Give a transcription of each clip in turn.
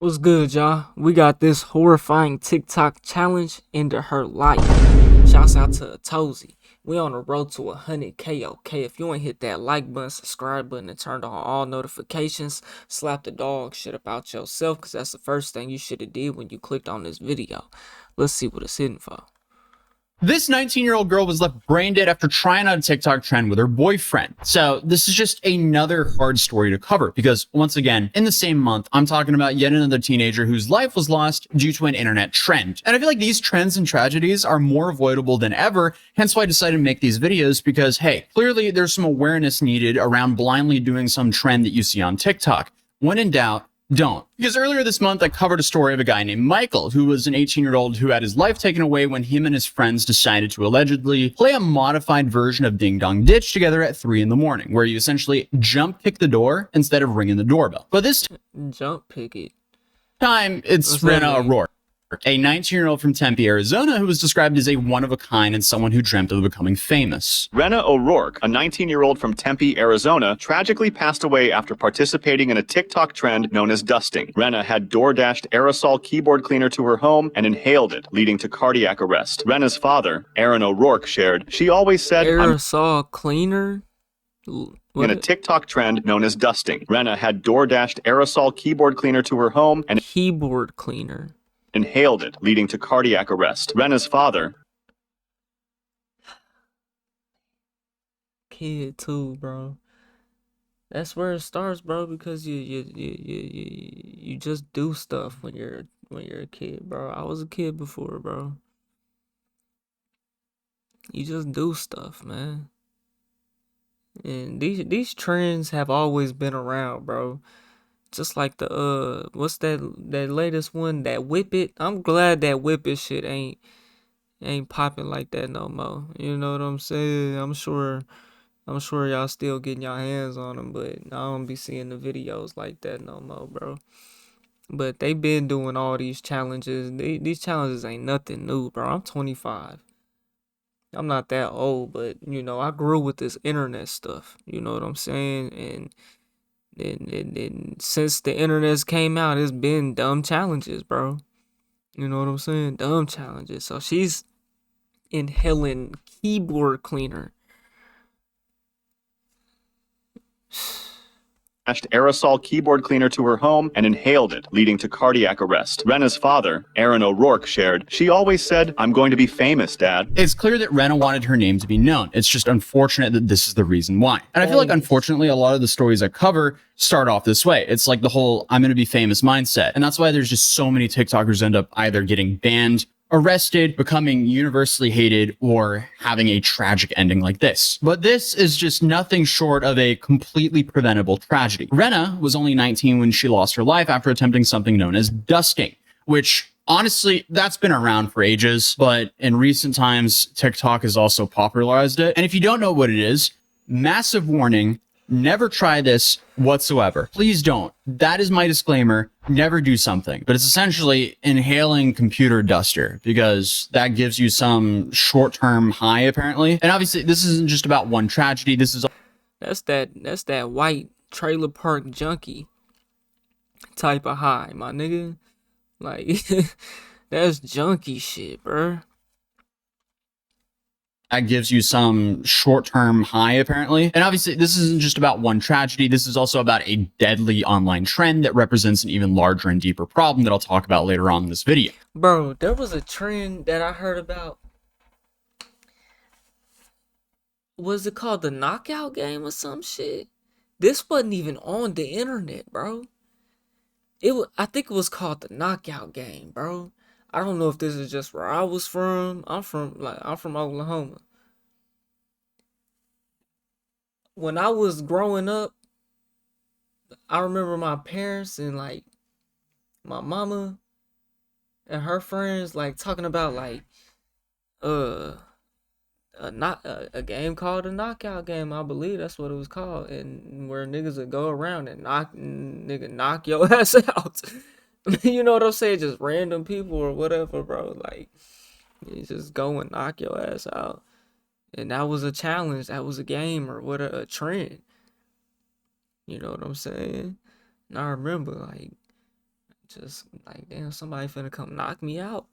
What's good, y'all? We got this horrifying TikTok challenge into her life. Shouts out to Tozy. We on the road to 100K, okay? If you ain't hit that like button, subscribe button, and turned on all notifications, slap the dog shit about yourself, because that's the first thing you should have did when you clicked on this video. Let's see what it's hitting for. This 19-year-old girl was left brain dead after trying out a TikTok trend with her boyfriend. So this is just another hard story to cover because, once again, in the same month, I'm talking about yet another teenager whose life was lost due to an internet trend. And I feel like these trends and tragedies are more avoidable than ever, hence why I decided to make these videos because, hey, clearly there's some awareness needed around blindly doing some trend that you see on TikTok. When in doubt, don't. Because earlier this month, I covered a story of a guy named Michael, who was an 18-year-old who had his life taken away when him and his friends decided to allegedly play a modified version of Ding Dong Ditch together at 3 in the morning, where you essentially jump kick the door instead of ringing the doorbell. But this Jump pick it. time, it's Rena O'Rourke, a 19-year-old from Tempe, Arizona, who was described as a one-of-a-kind and someone who dreamt of becoming famous. Rena O'Rourke, a 19-year-old from Tempe, Arizona, tragically passed away after participating in a TikTok trend known as dusting. Rena had door-dashed aerosol keyboard cleaner to her home and inhaled it, leading to cardiac arrest. Rena's father, Aaron O'Rourke, shared, "She always said, Aerosol cleaner? in a TikTok trend known as dusting. Rena had door-dashed aerosol keyboard cleaner to her home and Keyboard cleaner. inhaled it, leading to cardiac arrest. Rena's father, Kid too, bro. That's where it starts, bro, because you just do stuff when you're a kid, bro. I was a kid before, bro. You just do stuff, man. And these trends have always been around, bro. Just like the what's that latest one, that whip it? I'm glad that whip it shit ain't popping like that no more. You know what I'm saying? I'm sure y'all still getting y'all hands on them, but I don't be seeing the videos like that no more, bro. But they been doing all these challenges. These challenges ain't nothing new, bro. I'm 25. I'm not that old, but I grew with this internet stuff. You know what I'm saying? And since the internet's came out, it's been dumb challenges, bro. You know what I'm saying? Dumb challenges. So she's inhaling keyboard cleaner. aerosol keyboard cleaner to her home and inhaled it, leading to cardiac arrest. Rena's father, Aaron O'Rourke, shared, "She always said, 'I'm going to be famous, Dad.'" It's clear that Rena wanted her name to be known. It's just unfortunate that this is the reason why. And I feel like, unfortunately, a lot of the stories I cover start off this way. It's like the whole "I'm going to be famous" mindset. And that's why there's just so many TikTokers end up either getting banned, arrested, becoming universally hated, or having a tragic ending like this. But this is just nothing short of a completely preventable tragedy. Rena was only 19 when she lost her life after attempting something known as dusting, which honestly, that's been around for ages, but in recent times, TikTok has also popularized it. And if you don't know what it is, massive warning, never try this whatsoever. Please don't. That is my disclaimer. Never do something. But it's essentially inhaling computer duster because that gives you some short-term high, apparently. And obviously, this isn't just about one tragedy. This is That's that white trailer park junkie type of high, my nigga. Like, that's junkie shit, bro. that gives you some short-term high, apparently. And obviously, this isn't just about one tragedy. This is also about a deadly online trend that represents an even larger and deeper problem that I'll talk about later on in this video. Bro, there was a trend that I heard about. Was it called the knockout game or some shit? This wasn't even on the internet, bro. I think it was called the knockout game, bro. I don't know if this is just where I was from. I'm from Oklahoma. When I was growing up, I remember my parents and like my mama and her friends like talking about like uh a game called a knockout game. I believe that's what it was called, and where niggas would go around and knock your ass out. You know what I'm saying? Just random people or whatever, bro. Like, you just go and knock your ass out. And that was a challenge. That was a game or what a trend. You know what I'm saying? And I remember like just like, damn, somebody finna come knock me out.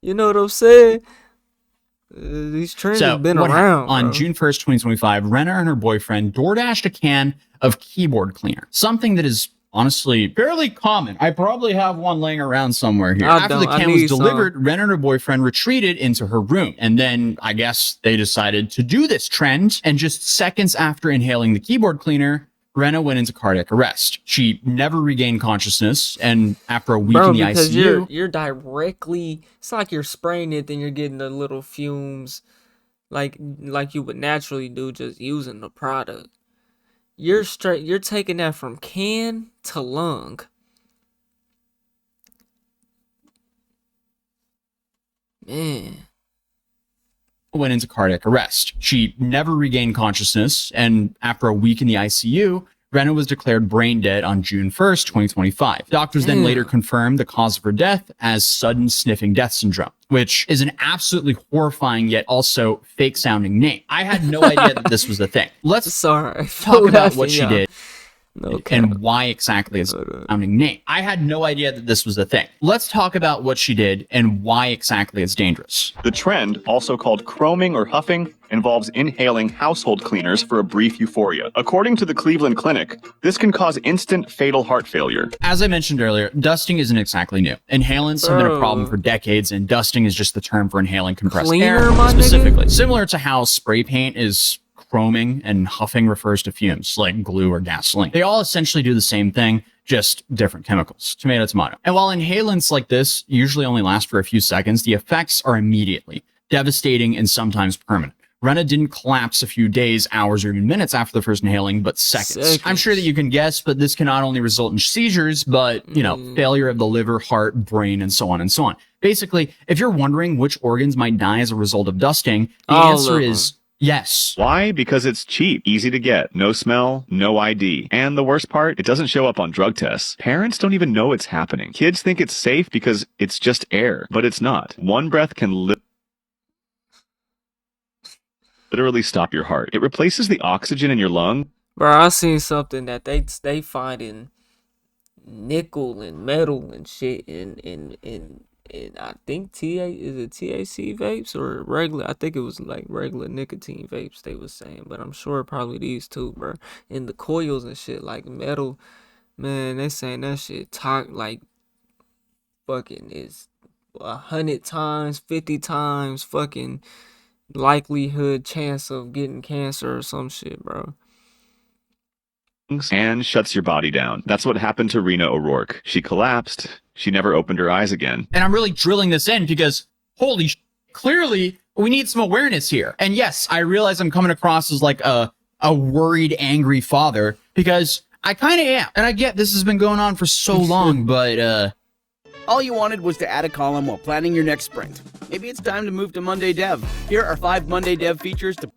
You know what I'm saying? These trends So have been what happened? around, On bro. June 1st, 2025, Renna and her boyfriend DoorDashed a can of keyboard cleaner, something that is honestly fairly common. I probably have one laying around somewhere here. After the can was delivered, Renna and her boyfriend retreated into her room. And then I guess they decided to do this trend. And just seconds after inhaling the keyboard cleaner, Renna went into cardiac arrest. She never regained consciousness, and after a week in the because ICU, you're directly. It's like you're spraying it, then you're getting the little fumes, like you would naturally do just using the product. You're taking that from can to lung. Man. went into cardiac arrest. She never regained consciousness, and after a week in the ICU, Renna was declared brain dead on June 1st, 2025. Doctors then later confirmed the cause of her death as sudden sniffing death syndrome, which is an absolutely horrifying yet also fake-sounding name. I had no idea that this was a thing. Let's talk about what she did. And why exactly is a sounding name. I had no idea that this was a thing. Let's talk about what she did and why exactly it's dangerous. The trend, also called chroming or huffing, involves inhaling household cleaners for a brief euphoria. According to the Cleveland Clinic, this can cause instant fatal heart failure. As I mentioned earlier, dusting isn't exactly new. Inhalants have been a problem for decades, and dusting is just the term for inhaling compressed air specifically. Similar to how spray paint is chroming and huffing refers to fumes like glue or gasoline. They all essentially do the same thing, just different chemicals. Tomato, tomato. And while inhalants like this usually only last for a few seconds, the effects are immediately devastating and sometimes permanent. Renna didn't collapse a few days, hours, or even minutes after the first inhaling, but seconds. I'm sure that you can guess, but this can not only result in seizures, but, failure of the liver, heart, brain, and so on and so on. Basically, if you're wondering which organs might die as a result of dusting, the answer is yes. Why? Because it's cheap, easy to get, no smell, no ID. And the worst part, it doesn't show up on drug tests. Parents don't even know it's happening. Kids think it's safe because it's just air, but it's not. One breath can literally stop your heart. It replaces the oxygen in your lung. Bro, I seen something that they find in nickel and metal and shit in I think THC vapes or regular. I think it was like regular nicotine vapes they was saying, but I'm sure probably these too, bro. In the coils and shit, like metal, man, they saying that shit like fucking is 100 times, 50 times fucking likelihood chance of getting cancer or some shit, bro. And shuts your body down. That's what happened to Rena O'Rourke. She collapsed. She never opened her eyes again. And I'm really drilling this in because, holy clearly we need some awareness here. And yes, I realize I'm coming across as like a worried, angry father, because I kind of am. And I get this has been going on for so long, but all you wanted was to add a column while planning your next sprint. Maybe it's time to move to Monday Dev. Here are 5 Monday Dev features to...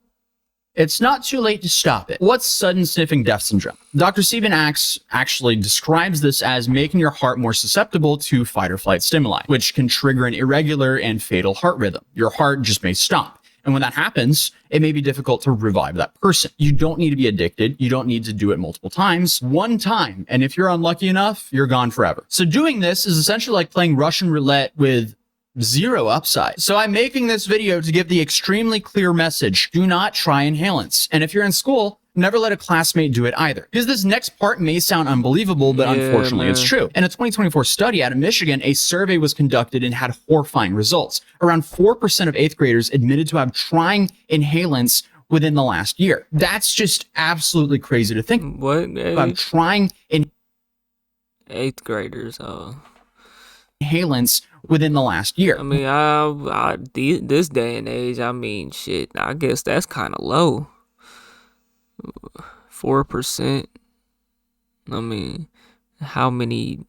It's not too late to stop it. What's sudden sniffing death syndrome? Dr. Stephen Axe actually describes this as making your heart more susceptible to fight or flight stimuli, which can trigger an irregular and fatal heart rhythm. Your heart just may stop. And when that happens, it may be difficult to revive that person. You don't need to be addicted. You don't need to do it multiple times. One time, and if you're unlucky enough, you're gone forever. So doing this is essentially like playing Russian roulette with zero upside. So I'm making this video to give the extremely clear message: do not try inhalants. And if you're in school, never let a classmate do it either. Because this next part may sound unbelievable, but unfortunately it's true. In a 2024 study out of Michigan, a survey was conducted and had horrifying results. Around 4% of 8th graders admitted to have trying inhalants within the last year. That's just absolutely crazy to think. What? I'm trying in 8th graders, inhalants within the last year. I mean, this day and age, I mean, shit, I guess that's kind of low. 4%. I mean, how many,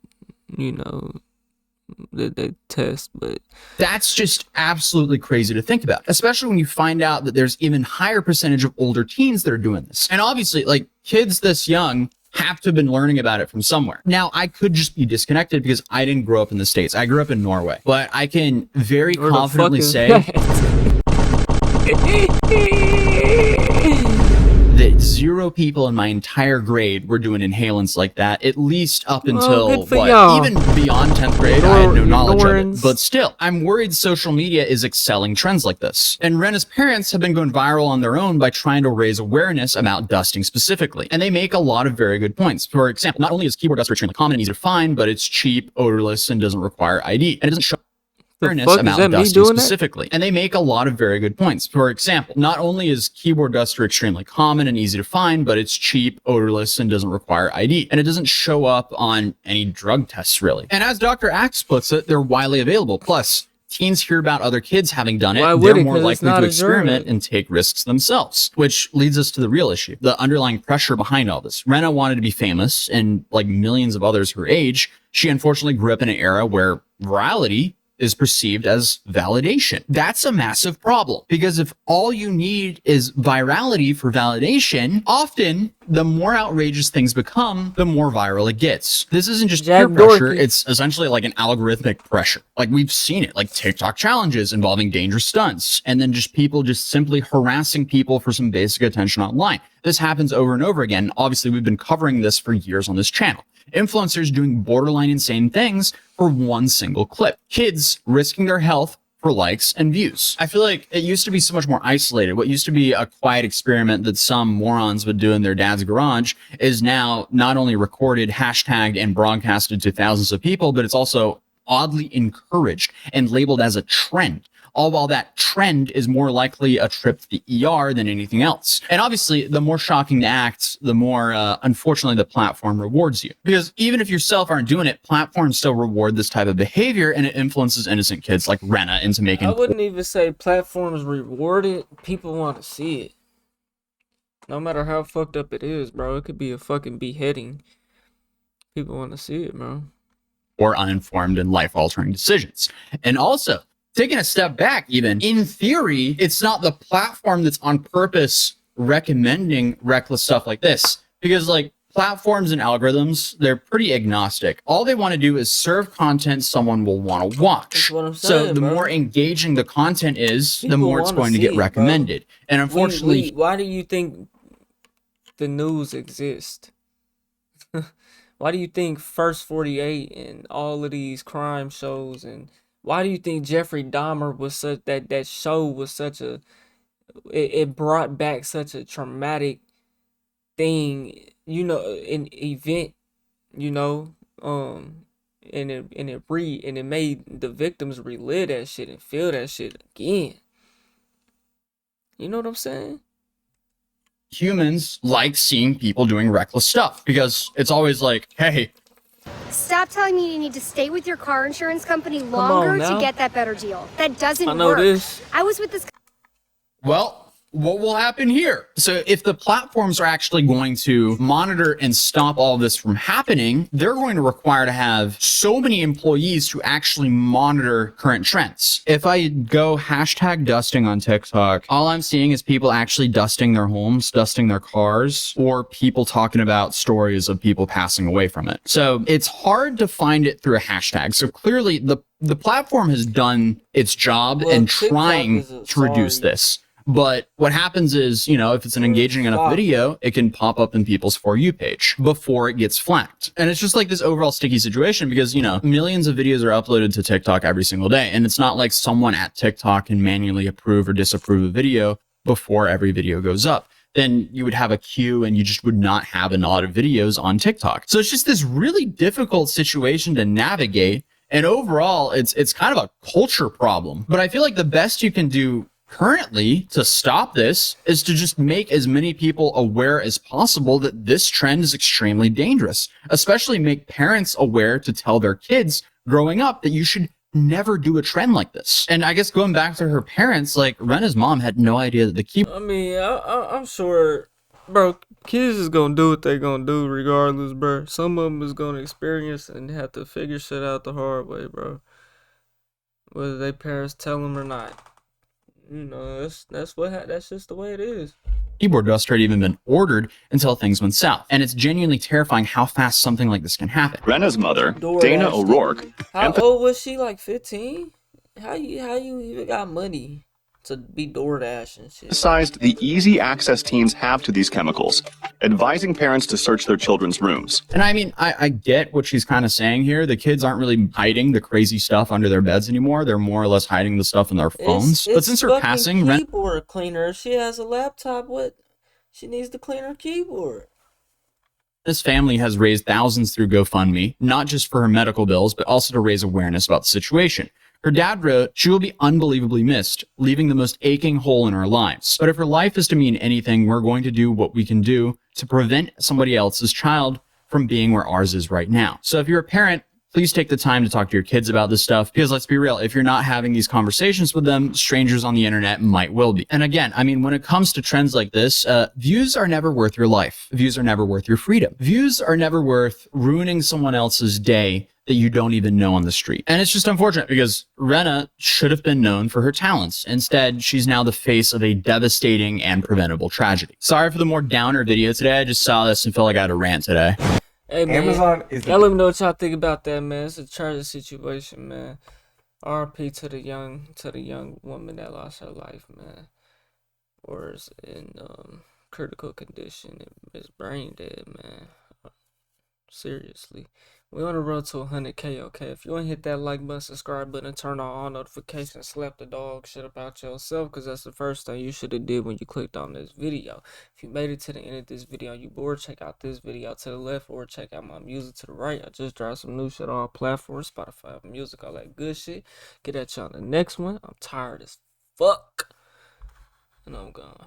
did they test? But that's just absolutely crazy to think about, especially when you find out that there's even higher percentage of older teens that are doing this. And obviously, like, kids this young have to have been learning about it from somewhere. Now, I could just be disconnected because I didn't grow up in the States. I grew up in Norway. But I can very confidently say that 0 people in my entire grade were doing inhalants like that, at least up until, good for y'all. even beyond 10th grade, I had no knowledge of it. Ignorance. But still, I'm worried social media is excelling trends like this. And Rena's parents have been going viral on their own by trying to raise awareness about dusting specifically. And they make a lot of very good points. For example, not only is keyboard dust extremely common and easy to find, but it's cheap, odorless, and doesn't require ID. And it doesn't show awareness fuck, is about that me dusting doing that? specifically. And they make a lot of very good points. For example, not only is keyboard duster extremely common and easy to find, but it's cheap, odorless, and doesn't require ID. And it doesn't show up on any drug tests, really. And as Dr. Axe puts it, they're widely available. Plus, teens hear about other kids having done it. Why They're would it? more 'Cause it's likely not to a experiment germ. and take risks themselves, which leads us to the real issue, the underlying pressure behind all this. Rena wanted to be famous, and like millions of others her age, she unfortunately grew up in an era where virality is perceived as validation. That's a massive problem, because if all you need is virality for validation, often the more outrageous things become, the more viral it gets. This isn't just Jack peer pressure, Dorky. it's essentially like an algorithmic pressure. Like we've seen it, like TikTok challenges involving dangerous stunts, and then just people just simply harassing people for some basic attention online. This happens over and over again. Obviously, we've been covering this for years on this channel. Influencers doing borderline insane things for one single clip. Kids risking their health for likes and views. I feel like it used to be so much more isolated. What used to be a quiet experiment that some morons would do in their dad's garage is now not only recorded, hashtagged, and broadcasted to thousands of people, but it's also oddly encouraged and labeled as a trend. All while that trend is more likely a trip to the ER than anything else. And obviously, the more shocking the act, the more, unfortunately, the platform rewards you. Because even if yourself aren't doing it, platforms still reward this type of behavior, and it influences innocent kids like Rena into making... I wouldn't even say platforms reward it. People want to see it. No matter how fucked up it is, bro. It could be a fucking beheading. People want to see it, bro. or uninformed and life-altering decisions. And also, taking a step back even, in theory, it's not the platform that's on purpose recommending reckless stuff like this. Because like platforms and algorithms, they're pretty agnostic. All they want to do is serve content someone will want to watch. That's what I'm So saying, the bro. more engaging the content is, the People more it's wanna going to see get it, bro. recommended. And unfortunately, Why do you think the news exists? Why do you think First 48 and all of these crime shows, and why do you think Jeffrey Dahmer was such that show was such a it brought back such a traumatic thing, you know, an event, you know, and it made the victims relive that shit and feel that shit again. You know what I'm saying? humans like seeing people doing reckless stuff because it's always like, hey, Stop telling me you need to stay with your car insurance company on longer now. to get that better deal. That doesn't I know work. this. I was with this well, what will happen here? So if the platforms are actually going to monitor and stop all this from happening, they're going to require to have so many employees to actually monitor current trends. If I go hashtag dusting on TikTok, all I'm seeing is people actually dusting their homes, dusting their cars, or people talking about stories of people passing away from it. So it's hard to find it through a hashtag. So clearly the platform has done its job Well, in TikTok trying is a to reduce sorry- this. But what happens is, you know, if it's an engaging enough Fuck. video, it can pop up in people's For You page before it gets flagged. And it's just like this overall sticky situation because, you know, millions of videos are uploaded to TikTok every single day. And it's not like someone at TikTok can manually approve or disapprove a video before every video goes up. Then you would have a queue and you just would not have a lot of videos on TikTok. So it's just this really difficult situation to navigate. And overall, it's kind of a culture problem. But I feel like the best you can do currently to stop this is to just make as many people aware as possible that this trend is extremely dangerous, especially make parents aware to tell their kids growing up that you should never do a trend like this. And I guess going back to her parents, like Rena's mom had no idea that the keyboard I mean, I'm sure, bro, kids is gonna do what they gonna do regardless, bro. Some of them is gonna experience and have to figure shit out the hard way, bro. Whether their parents tell them or not. You know, that's just the way it is. duster had even been ordered until things went south. And it's genuinely terrifying how fast something like this can happen. Rena's mother, DoorDash. Dana O'Rourke, How old was she? Like 15? How you even got money? to be DoorDash and shit. Emphasized the easy access teens have to these chemicals, advising parents to search their children's rooms. And I mean, I get what she's kind of saying here. The kids aren't really hiding the crazy stuff under their beds anymore. They're more or less hiding the stuff in their phones. But since her passing, keyboard cleaner. If she has a laptop, what? She needs to clean her keyboard. This family has raised thousands through GoFundMe, not just for her medical bills, but also to raise awareness about the situation. Her dad wrote, "She will be unbelievably missed, leaving the most aching hole in our lives. But if her life is to mean anything, we're going to do what we can do to prevent somebody else's child from being where ours is right now." So if you're a parent, please take the time to talk to your kids about this stuff, because let's be real, if you're not having these conversations with them, strangers on the internet might will be. And again, I mean, when it comes to trends like this, views are never worth your life. Views are never worth your freedom. Views are never worth ruining someone else's day that you don't even know on the street. And it's just unfortunate because Rena should have been known for her talents. Instead, she's now the face of a devastating and preventable tragedy. Sorry for the more downer video today. I just saw this and felt like I had a rant today. Hey man, Amazon is y'all let me know what y'all think about that, man. It's a tragic situation, man. RP to the young woman that lost her life, man. Or is in critical condition. It's brain dead, man. Seriously. We on the road to 100K, okay? If you want to hit that like button, subscribe button, and turn on all notifications, slap the dog shit about yourself, because that's the first thing you should have did when you clicked on this video. If you made it to the end of this video and you bored, check out this video to the left, or check out my music to the right. I just dropped some new shit on all platforms, Spotify, music, all that good shit. Get at you on the next one. I'm tired as fuck. And I'm gone.